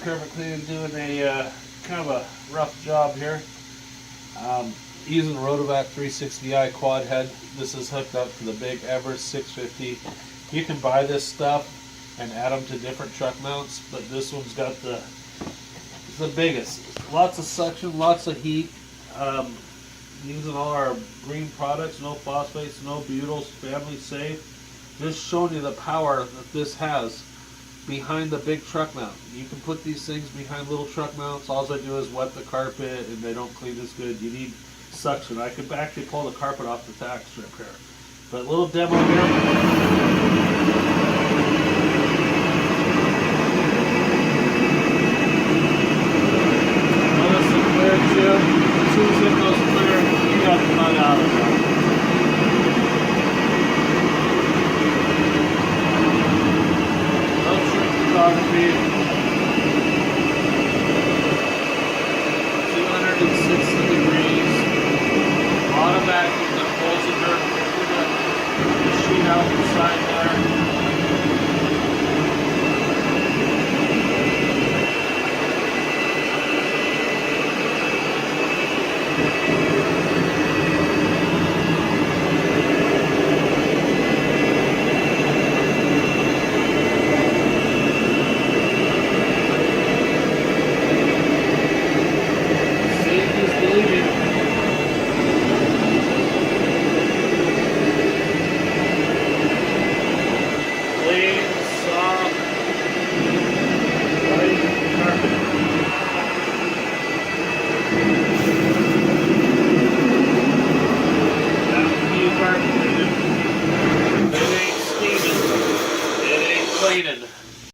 carpet cleaning, doing a kind of a rough job here. Using Rotovac 360i quad head. This is hooked up to the big Everest 650. You can buy this stuff and add them to different truck mounts, but this one's got the biggest. Lots of suction, lots of heat. Using all our green products, no phosphates, no butyls, family safe. Just showing you the power that this has behind the big truck mount. You can put these things behind little truck mounts. All I do is wet the carpet and they don't clean as good. You need suction. I could actually pull the carpet off the tack strip here. But a little demo here. As soon as it goes clear, you got the mud out of it. No trick photography. 260 degrees. Automatic that pulls the dirt through the sheet out the side there. Cleaning.